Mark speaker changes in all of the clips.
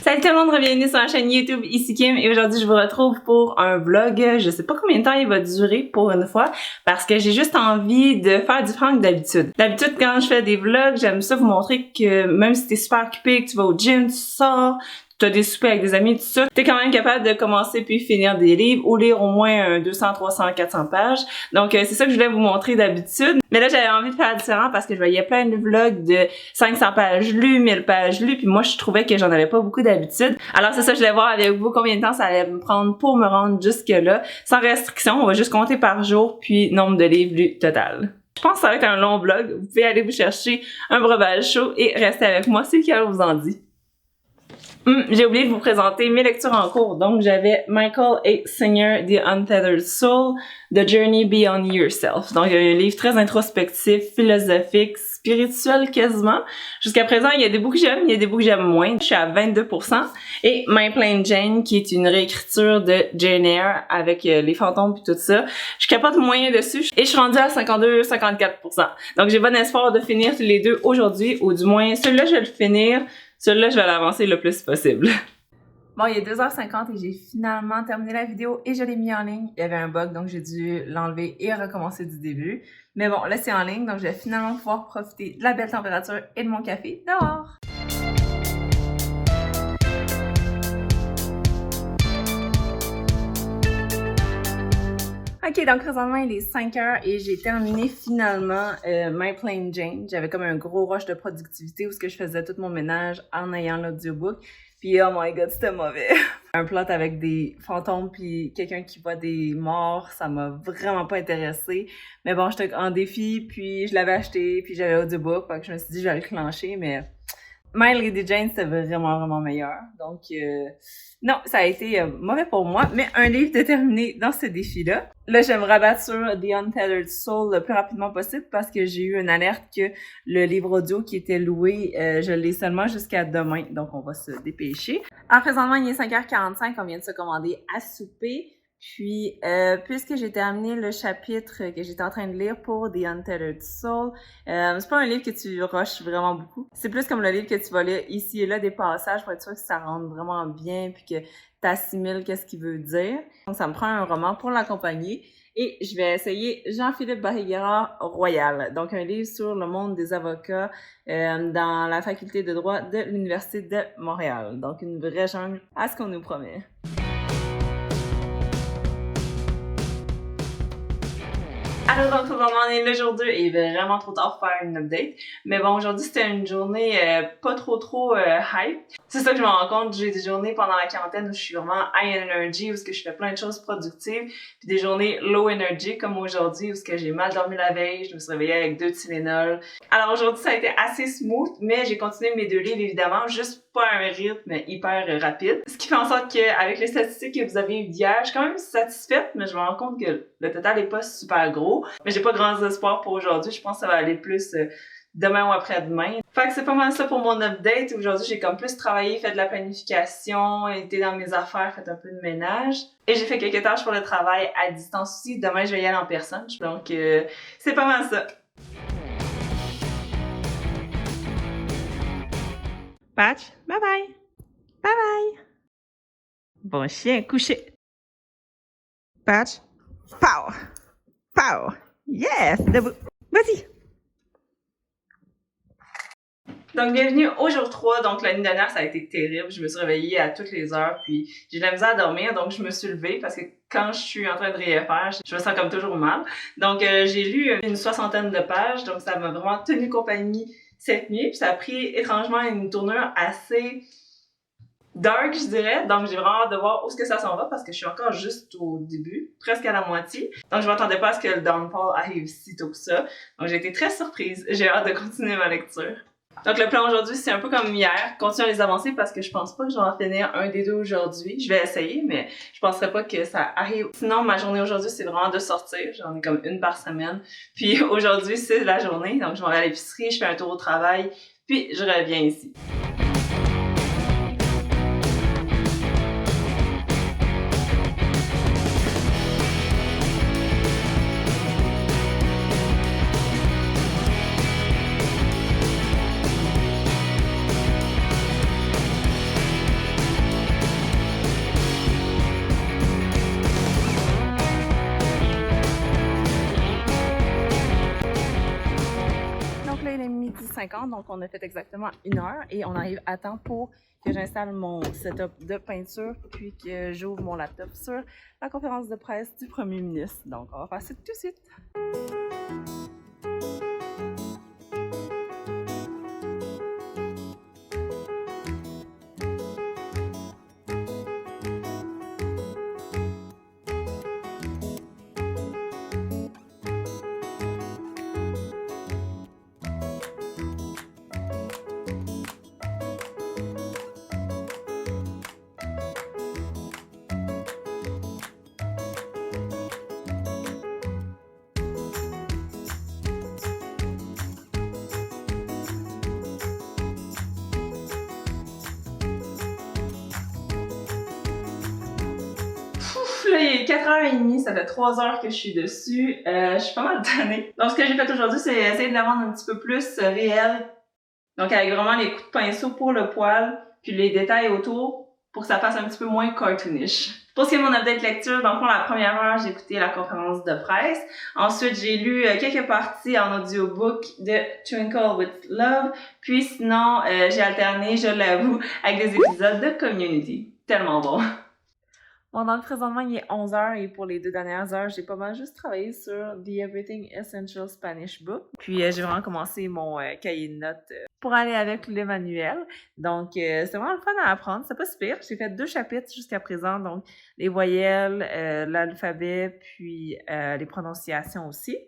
Speaker 1: Salut tout le monde, bienvenue sur la chaîne YouTube, ici Kim et aujourd'hui je vous retrouve pour un vlog. Je sais pas combien de temps il va durer pour une fois parce que j'ai juste envie de faire différent que d'habitude. D'habitude quand je fais des vlogs, j'aime ça vous montrer que même si t'es super occupé, que tu vas au gym, tu sors, tu as des soupers avec des amis, tout ça, t'es quand même capable de commencer puis finir des livres ou lire au moins 200, 300, 400 pages. Donc c'est ça que je voulais vous montrer d'habitude. Mais là j'avais envie de faire différent parce que je voyais plein de vlogs de 500 pages lues, 1000 pages lues, puis moi je trouvais que j'en avais pas beaucoup d'habitude. Alors c'est ça, je voulais voir avec vous combien de temps ça allait me prendre pour me rendre jusque là, sans restriction. On va juste compter par jour puis nombre de livres lus total. Je pense que ça va être un long vlog. Vous pouvez aller vous chercher un breuvage chaud et rester avec moi si le cœur vous en dit. J'ai oublié de vous présenter mes lectures en cours. Donc, j'avais Michael A. Singer, The Untethered Soul, The Journey Beyond Yourself. Donc, un livre très introspectif, philosophique, spirituel quasiment. Jusqu'à présent, il y a des bouts que j'aime, il y a des bouts que j'aime moins. Je suis à 22%. Et My Plain Jane, qui est une réécriture de Jane Eyre avec les fantômes et tout ça. Je capote moyen dessus et je suis rendue à 52-54%. Donc, j'ai bon espoir de finir tous les deux aujourd'hui, ou du moins, celui-là, je vais le finir. Celui-là, je vais l'avancer le plus possible. Bon, il est 2h50 et j'ai finalement terminé la vidéo et je l'ai mis en ligne. Il y avait un bug, donc j'ai dû l'enlever et recommencer du début. Mais bon, là, c'est en ligne, donc je vais finalement pouvoir profiter de la belle température et de mon café dehors. Ok, donc présentement il est 5h et j'ai terminé finalement My Plain Jane. J'avais comme un gros rush de productivité où je faisais tout mon ménage en ayant l'audiobook. Puis oh my god, c'était mauvais. Un plot avec des fantômes puis quelqu'un qui voit des morts, ça m'a vraiment pas intéressée. Mais bon, j'étais en défi, puis je l'avais acheté, puis j'avais l'audiobook, donc je me suis dit je vais le clencher, mais My Lady Jane, c'était vraiment meilleur. Donc, non, ça a été mauvais pour moi, mais un livre déterminé dans ce défi-là. Là, je vais me rabattre sur The Untethered Soul le plus rapidement possible parce que j'ai eu une alerte que le livre audio qui était loué, je l'ai seulement jusqu'à demain. Donc, on va se dépêcher. Alors, présentement, il est 5h45, on vient de se commander à souper. Puis, puisque j'ai terminé le chapitre que j'étais en train de lire pour The Untethered Soul, c'est pas un livre que tu rushes vraiment beaucoup. C'est plus comme le livre que tu vas lire ici et là des passages pour être sûr que ça rentre vraiment bien puis que t'assimiles qu'est-ce qu'il veut dire. Donc, ça me prend un roman pour l'accompagner. Et je vais essayer Jean-Philippe Barrigara Royal, donc un livre sur le monde des avocats dans la faculté de droit de l'Université de Montréal. Donc, une vraie jungle à ce qu'on nous promet. Alors donc présentement on est le jour 2 et vraiment trop tard pour faire une update. Mais bon, aujourd'hui c'était une journée pas trop hype. C'est ça que je me rends compte, j'ai des journées pendant la quarantaine où je suis vraiment high energy, où je fais plein de choses productives, puis des journées low energy comme aujourd'hui où j'ai mal dormi la veille, je me suis réveillée avec 2 Tylenol. Alors aujourd'hui ça a été assez smooth, mais j'ai continué mes 2 livres évidemment, juste pas un rythme hyper rapide. Ce qui fait en sorte qu'avec les statistiques que vous avez eues d'hier, je suis quand même satisfaite, mais je me rends compte que le total est pas super gros. Mais j'ai pas grand espoir pour aujourd'hui, je pense que ça va aller plus demain ou après-demain. Fait que c'est pas mal ça pour mon update. Aujourd'hui, j'ai comme plus travaillé, fait de la planification, été dans mes affaires, fait un peu de ménage. Et j'ai fait quelques tâches pour le travail à distance aussi. Demain, je vais y aller en personne. Donc, c'est pas mal ça. Patch, bye bye. Bye bye. Bon chien, couché. Patch, pow. Pow. Yes, debout. Vas-y. Donc, bienvenue au jour 3. Donc, l'année dernière, ça a été terrible. Je me suis réveillée à toutes les heures, puis j'ai de la misère à dormir. Donc, je me suis levée parce que quand je suis en train de rien faire, je me sens comme toujours mal. Donc, j'ai lu une 60aine de pages. Donc, ça m'a vraiment tenu compagnie cette nuit. Puis, ça a pris étrangement une tournure assez dark, je dirais. Donc, j'ai vraiment hâte de voir où est-ce que ça s'en va parce que je suis encore juste au début, presque à la moitié. Donc, je m'attendais pas à ce que le downfall arrive si tôt que ça. Donc, j'ai été très surprise. J'ai hâte de continuer ma lecture. Donc, le plan aujourd'hui, c'est un peu comme hier. Continuer à les avancer parce que je pense pas que je vais en finir un des 2 aujourd'hui. Je vais essayer, mais je penserais pas que ça arrive. Sinon, ma journée aujourd'hui, c'est vraiment de sortir. J'en ai comme 1 par semaine. Puis aujourd'hui, c'est la journée. Donc, je m'en vais à l'épicerie, je fais un tour au travail, puis je reviens ici. là, il est 12h50, donc on a fait exactement 1 heure et on arrive à temps pour que j'installe mon setup de peinture puis que j'ouvre mon laptop sur la conférence de presse du premier ministre. Donc, on va faire ça tout de suite. Là, il est 4h30, ça fait 3 heures que je suis dessus. Je suis pas mal tannée. Donc, ce que j'ai fait aujourd'hui, c'est essayer de la rendre un petit peu plus réelle. Donc, avec vraiment les coups de pinceau pour le poil, puis les détails autour, pour que ça fasse un petit peu moins cartoonish. Pour ce qui est de mon update lecture, dans le fond, la première heure, j'ai écouté la conférence de presse. Ensuite, j'ai lu quelques parties en audiobook de Twinkle with Love. Puis sinon, j'ai alterné, je l'avoue, avec des épisodes de Community. Tellement bon. Bon, donc présentement, il est 11h et pour les 2 dernières heures, j'ai pas mal juste travaillé sur The Everything Essential Spanish Book. Puis j'ai vraiment commencé mon cahier de notes pour aller avec le manuel. Donc c'est vraiment le fun à apprendre, c'est pas si pire. J'ai fait 2 chapitres jusqu'à présent, donc les voyelles, l'alphabet, puis les prononciations aussi.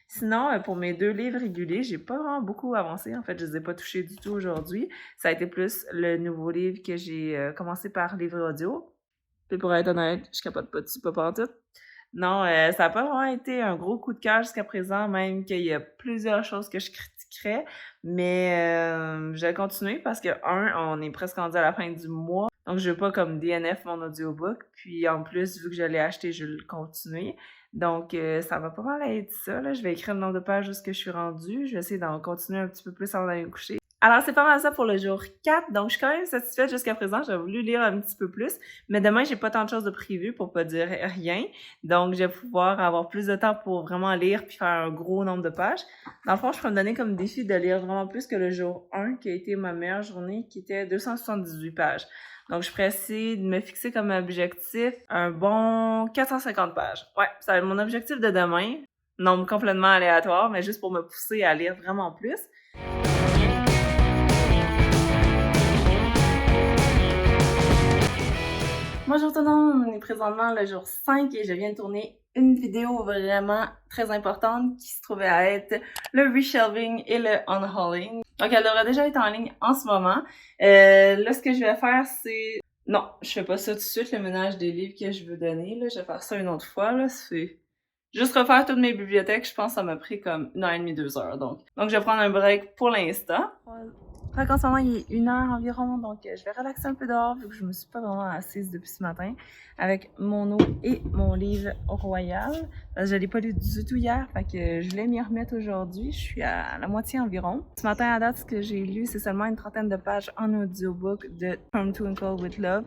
Speaker 1: Sinon, pour mes 2 livres réguliers, j'ai pas vraiment beaucoup avancé. En fait, je les ai pas touchés du tout aujourd'hui. Ça a été plus le nouveau livre que j'ai commencé par livre audio. Puis pour être honnête, je capote pas dessus, pas pantoute. Non, ça a pas vraiment été un gros coup de cœur jusqu'à présent, même qu'il y a plusieurs choses que je critiquerais. Mais je vais continuer parce que, on est presque rendu à la fin du mois. Donc, je veux pas comme DNF mon audiobook. Puis en plus, vu que je l'ai acheté, je vais le continuer. Donc, ça va pas mal être ça. Là. Je vais écrire le nombre de pages jusqu'à ce que je suis rendue. Je vais essayer d'en continuer un petit peu plus avant d'aller me coucher. Alors, c'est pas mal ça pour le jour 4. Donc, je suis quand même satisfaite jusqu'à présent. J'aurais voulu lire un petit peu plus. Mais demain, j'ai pas tant de choses de prévues pour pas dire rien. Donc, je vais pouvoir avoir plus de temps pour vraiment lire puis faire un gros nombre de pages. Dans le fond, je peux me donner comme défi de lire vraiment plus que le jour 1, qui a été ma meilleure journée, qui était 278 pages. Donc, je pourrais essayer de me fixer comme objectif un bon 450 pages. Ouais, ça va être mon objectif de demain. Nombre complètement aléatoire, mais juste pour me pousser à lire vraiment plus. Bonjour tout le monde, on est présentement le jour 5 et je viens de tourner une vidéo vraiment très importante qui se trouvait à être le reshelving et le unhauling. Donc elle devrait déjà être en ligne en ce moment. Là, ce que je vais faire, c'est... Non, je fais pas ça tout de suite, le ménage des livres que je veux donner. Là. Je vais faire ça une autre fois. Là. C'est juste refaire toutes mes bibliothèques. Je pense que ça m'a pris comme 1h30, 2 heures. Donc je vais prendre un break pour l'instant. Fait qu'en ce moment, il est 1 heure environ, donc je vais relaxer un peu dehors vu que je me suis pas vraiment assise depuis ce matin avec mon eau et mon livre royal. Parce que je l'ai pas lu du tout hier, fait que je voulais m'y remettre aujourd'hui. Je suis à la moitié environ. Ce matin, à date, ce que j'ai lu, c'est seulement une 30aine de pages en audiobook de From Twinkle with Love.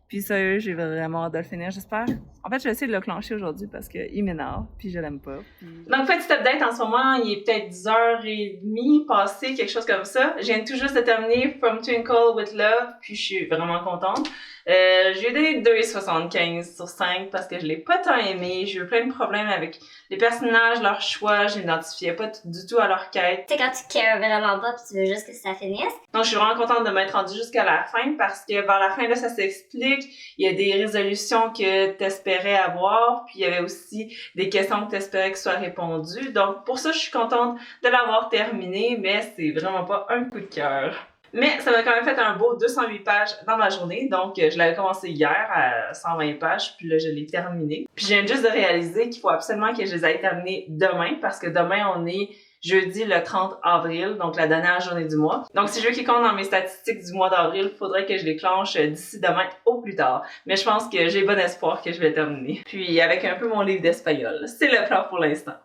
Speaker 1: Puis sérieux, j'ai vraiment hâte de le finir, j'espère. En fait, je vais essayer de le clencher aujourd'hui parce qu'il m'énerve, puis je l'aime pas. Donc, petit update, en ce moment, il est peut-être 10h30 passé, quelque chose comme ça. Je viens tout juste de terminer From Twinkle with Love, puis je suis vraiment contente. J'ai donné 2,75 sur 5 parce que je l'ai pas tant aimé. J'ai eu plein de problèmes avec les personnages, leurs choix, je n'identifiais pas du tout à leur quête.
Speaker 2: Tu sais, quand tu cares vraiment pas pis tu veux juste que ça finisse.
Speaker 1: Donc, je suis vraiment contente de m'être rendue jusqu'à la fin parce que vers la fin, là, ça s'explique. Il y a des résolutions que t'espérais avoir, puis il y avait aussi des questions que t'espérais que soient répondues. Donc, pour ça, je suis contente de l'avoir terminé, mais c'est vraiment pas un coup de cœur. Mais ça m'a quand même fait un beau 208 pages dans ma journée, donc je l'avais commencé hier à 120 pages, puis là je l'ai terminé. Puis je viens juste de réaliser qu'il faut absolument que je les aille terminer demain, parce que demain on est jeudi le 30 avril, donc la dernière journée du mois. Donc si je veux qu'ils comptent dans mes statistiques du mois d'avril, il faudrait que je les clenche d'ici demain au plus tard. Mais je pense que j'ai bon espoir que je vais terminer. Puis avec un peu mon livre d'espagnol, c'est le plan pour l'instant.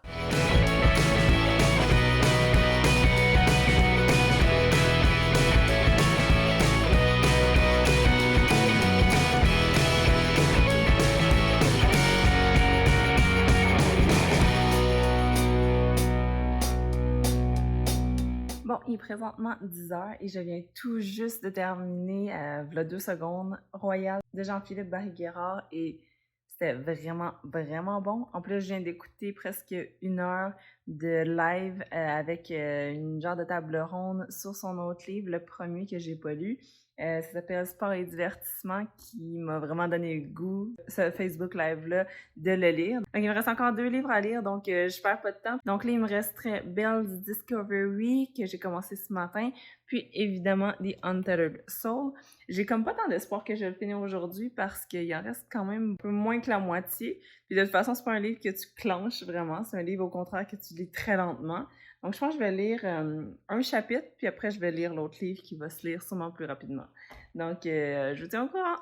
Speaker 1: Bon, il est présentement 10h et je viens tout juste de terminer, v'là 2 secondes, Royal de Jean-Philippe Barry-Guerrard et c'était vraiment bon. En plus, je viens d'écouter presque 1 heure de live avec une genre de table ronde sur son autre livre, le premier que j'ai pas lu. Ça s'appelle Sport et divertissement, qui m'a vraiment donné le goût, ce Facebook Live-là, de le lire. Donc, il me reste encore 2 livres à lire, donc je perds pas de temps. Donc là, il me resterait Belle's Discovery, que j'ai commencé ce matin, puis évidemment The Untethered Soul. J'ai comme pas tant d'espoir que je vais le finir aujourd'hui, parce qu'il en reste quand même un peu moins que la moitié. Puis de toute façon, c'est pas un livre que tu clenches vraiment, c'est un livre au contraire que tu lis très lentement. Donc, je pense que je vais lire un chapitre, puis après, je vais lire l'autre livre qui va se lire sûrement plus rapidement. Donc, je vous tiens au courant!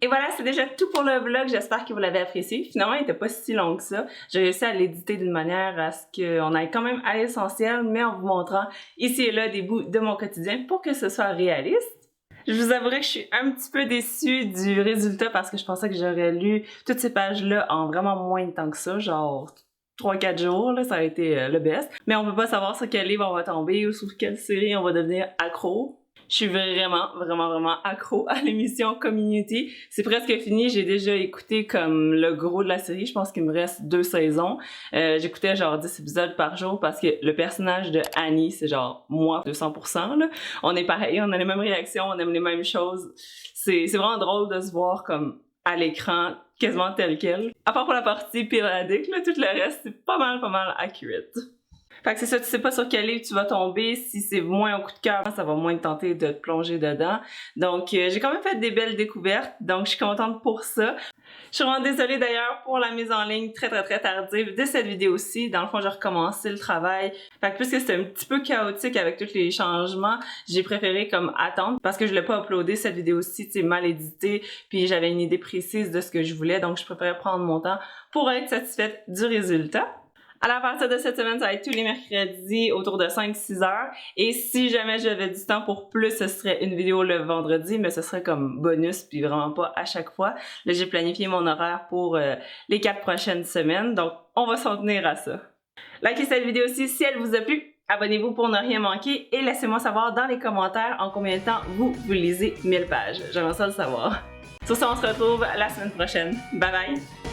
Speaker 1: Et voilà, c'est déjà tout pour le vlog. J'espère que vous l'avez apprécié. Finalement, il n'était pas si long que ça. J'ai réussi à l'éditer d'une manière à ce qu'on aille quand même à l'essentiel, mais en vous montrant ici et là des bouts de mon quotidien pour que ce soit réaliste. Je vous avouerai que je suis un petit peu déçue du résultat parce que je pensais que j'aurais lu toutes ces pages-là en vraiment moins de temps que ça, genre 3-4 jours, là, ça a été le best. Mais on peut pas savoir sur quel livre on va tomber ou sur quelle série on va devenir accro. Je suis vraiment accro à l'émission Community. C'est presque fini, j'ai déjà écouté comme le gros de la série. Je pense qu'il me reste 2 saisons. J'écoutais genre 10 épisodes par jour parce que le personnage de Annie, c'est genre moi 200%, là. On est pareil, on a les mêmes réactions, on aime les mêmes choses. C'est vraiment drôle de se voir comme à l'écran, quasiment tel quel. À part pour la partie périodique, là, tout le reste, c'est pas mal accurate. Fait que c'est ça, tu sais pas sur quel livre tu vas tomber, si c'est moins un coup de cœur, ça va moins te tenter de te plonger dedans. Donc j'ai quand même fait des belles découvertes, donc je suis contente pour ça. Je suis vraiment désolée d'ailleurs pour la mise en ligne très tardive de cette vidéo-ci. Dans le fond, j'ai recommencé le travail. Fait que puisque c'était un petit peu chaotique avec tous les changements, j'ai préféré comme attendre parce que je voulais pas uploader cette vidéo-ci, tu sais, mal éditée, puis j'avais une idée précise de ce que je voulais, donc je préférais prendre mon temps pour être satisfaite du résultat. Alors, à partir de cette semaine, ça va être tous les mercredis autour de 5-6 heures. Et si jamais j'avais du temps pour plus, ce serait une vidéo le vendredi, mais ce serait comme bonus, puis vraiment pas à chaque fois. Là, j'ai planifié mon horaire pour les 4 prochaines semaines, donc on va s'en tenir à ça. Likez cette vidéo aussi si elle vous a plu. Abonnez-vous pour ne rien manquer et laissez-moi savoir dans les commentaires en combien de temps vous lisez 1000 pages. J'aimerais ça le savoir. Sur ce, on se retrouve la semaine prochaine. Bye bye!